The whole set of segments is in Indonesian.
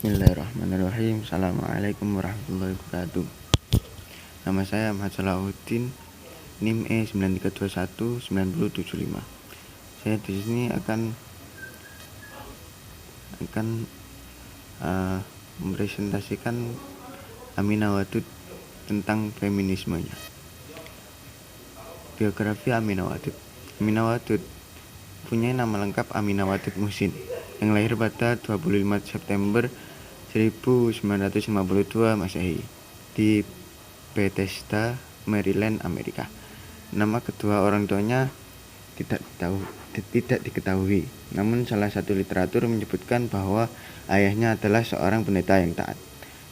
Bismillahirrahmanirrahim. Assalamualaikum warahmatullahi wabarakatuh. Nama saya Ahmad Salahuddin, NIM E93219075. Saya di sini akan mempresentasikan Aminah Wadud tentang feminismenya. Biografi Aminah Wadud. Aminah Wadud punya nama lengkap Aminah Wadud Muhsin, yang lahir pada 25 September 1952 Masehi di Bethesda, Maryland, Amerika. Nama kedua orang tuanya tidak diketahui. Namun salah satu literatur menyebutkan bahwa ayahnya adalah seorang pendeta yang taat.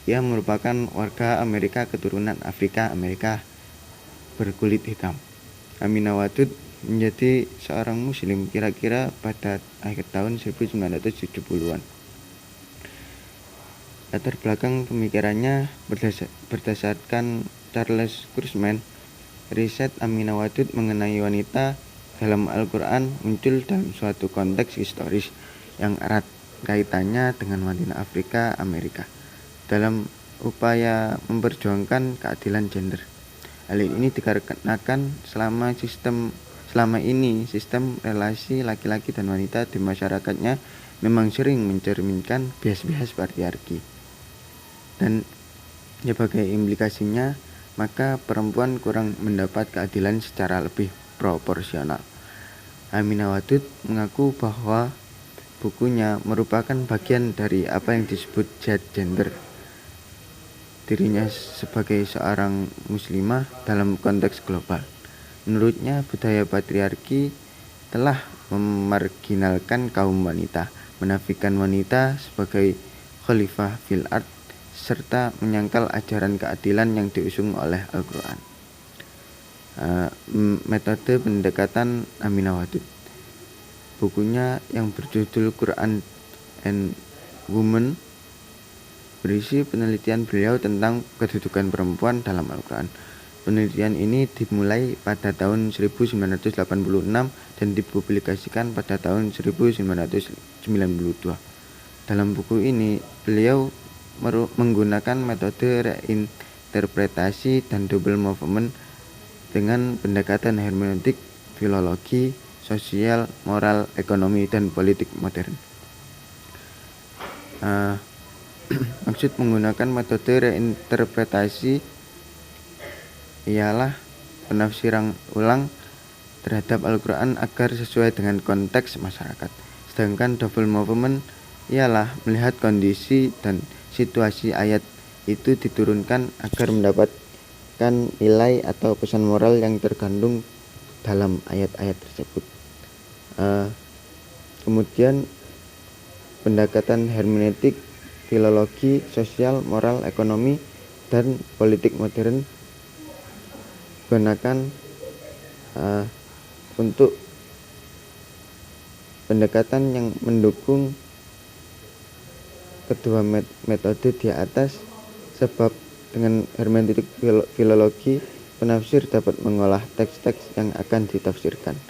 Ia merupakan warga Amerika keturunan Afrika Amerika berkulit hitam. Aminah Wadud menjadi seorang muslim kira-kira pada akhir tahun 1970-an. Latar belakang pemikirannya berdasarkan Charles Kurzman. Riset Aminah Wadud mengenai wanita dalam Al-Quran muncul dalam suatu konteks historis yang erat kaitannya dengan wanita Afrika Amerika dalam upaya memperjuangkan keadilan gender. Hal ini dikarenakan selama ini sistem relasi laki-laki dan wanita di masyarakatnya memang sering mencerminkan bias-bias patriarki. Dan sebagai implikasinya, maka perempuan kurang mendapat keadilan secara lebih proporsional. Aminah Wadud mengaku bahwa bukunya merupakan bagian dari apa yang disebut jihad gender. Dirinya sebagai seorang muslimah dalam konteks global. Menurutnya, budaya patriarki telah memarginalkan kaum wanita, menafikan wanita sebagai khalifah fil ard, serta menyangkal ajaran keadilan yang diusung oleh Al-Quran. Metode pendekatan Aminah Wadud. Bukunya yang berjudul Quran and Women berisi penelitian beliau tentang kedudukan perempuan dalam Al-Quran. Penelitian ini dimulai pada tahun 1986 dan dipublikasikan pada tahun 1992. Dalam buku ini, beliau menggunakan metode reinterpretasi dan double movement dengan pendekatan hermeneutik, filologi, sosial, moral, ekonomi, dan politik modern. Maksud menggunakan metode reinterpretasi ialah penafsiran ulang terhadap Al-Quran agar sesuai dengan konteks masyarakat. Sedangkan double movement ialah melihat kondisi dan situasi ayat itu diturunkan agar mendapatkan nilai atau pesan moral yang terkandung dalam ayat-ayat tersebut. Kemudian pendekatan hermeneutik, filologi, sosial, moral, ekonomi, dan politik modern gunakan untuk pendekatan yang mendukung kedua metode di atas, sebab dengan hermeneutik filologi penafsir dapat mengolah teks-teks yang akan ditafsirkan,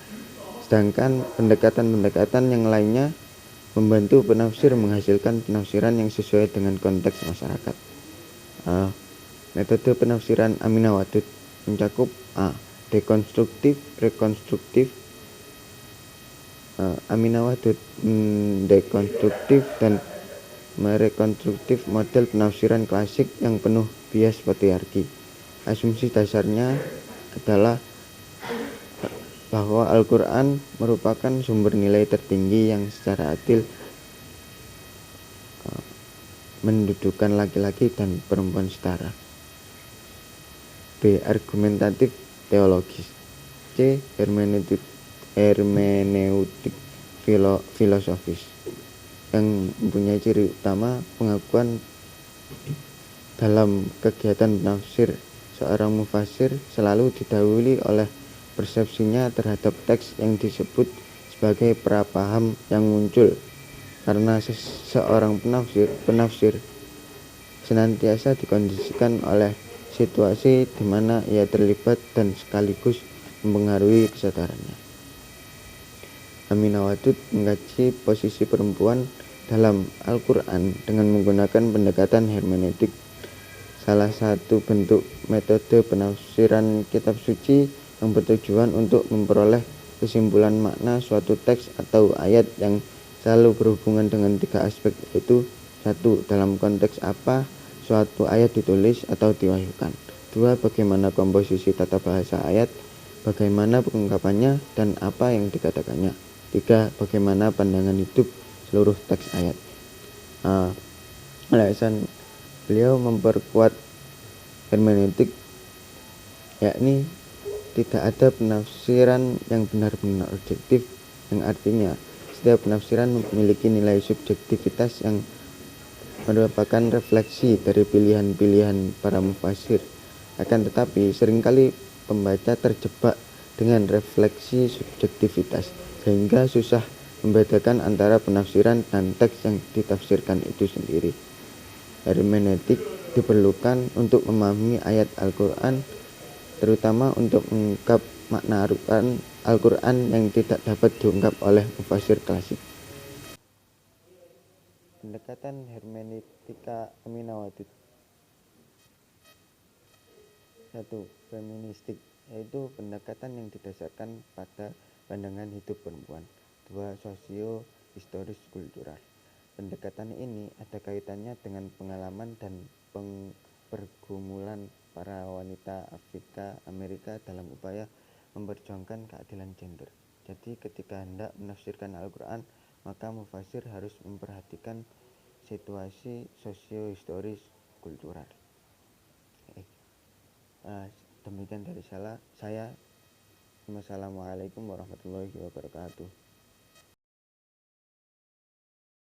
sedangkan pendekatan-pendekatan yang lainnya membantu penafsir menghasilkan penafsiran yang sesuai dengan konteks masyarakat. Metode penafsiran Aminah Wadud mencakup dekonstruktif, rekonstruktif. Aminah Wadud dekonstruktif dan merekonstruktif model penafsiran klasik yang penuh bias patriarki. Asumsi dasarnya adalah bahwa Al-Quran merupakan sumber nilai tertinggi yang secara adil mendudukkan laki-laki dan perempuan setara. B. Argumentatif teologis. C. Hermeneutik filosofis yang mempunyai ciri utama pengakuan dalam kegiatan penafsir. Seorang mufasir selalu didahului oleh persepsinya terhadap teks yang disebut sebagai prapaham yang muncul karena seorang penafsir senantiasa dikondisikan oleh situasi di mana ia terlibat dan sekaligus mempengaruhi kesadarannya. Aminah Wadud mengkaji posisi perempuan dalam Al-Quran dengan menggunakan pendekatan hermeneutik. Salah satu bentuk metode penafsiran kitab suci yang bertujuan untuk memperoleh kesimpulan makna suatu teks atau ayat yang selalu berhubungan dengan tiga aspek, yaitu: 1. Dalam konteks apa suatu ayat ditulis atau diwahyukan. 2. Bagaimana komposisi tata bahasa ayat, bagaimana pengungkapannya, dan apa yang dikatakannya. 3. Bagaimana pandangan hidup seluruh teks ayat. Alasan beliau memperkuat hermeneutik yakni tidak ada penafsiran yang benar-benar objektif, yang artinya setiap penafsiran memiliki nilai subjektivitas yang merupakan refleksi dari pilihan-pilihan para mufasir. Akan tetapi seringkali pembaca terjebak dengan refleksi subjektivitas sehingga susah membedakan antara penafsiran dan teks yang ditafsirkan itu sendiri. Hermeneutik diperlukan untuk memahami ayat Al-Quran, terutama untuk mengungkap makna Al-Quran yang tidak dapat diungkap oleh mufasir klasik. Pendekatan hermeneutika Aminawadud. 1. Feministik, yaitu pendekatan yang didasarkan pada pandangan hidup perempuan. 2. Sosio-historis kultural. Pendekatan ini ada kaitannya dengan pengalaman dan pergumulan para wanita Afrika Amerika dalam upaya memperjuangkan keadilan gender. Jadi ketika hendak menafsirkan Al-Quran, maka mufasir harus memperhatikan situasi sosio-historis kultural. Demikian dari saya. Wassalamualaikum warahmatullahi wabarakatuh.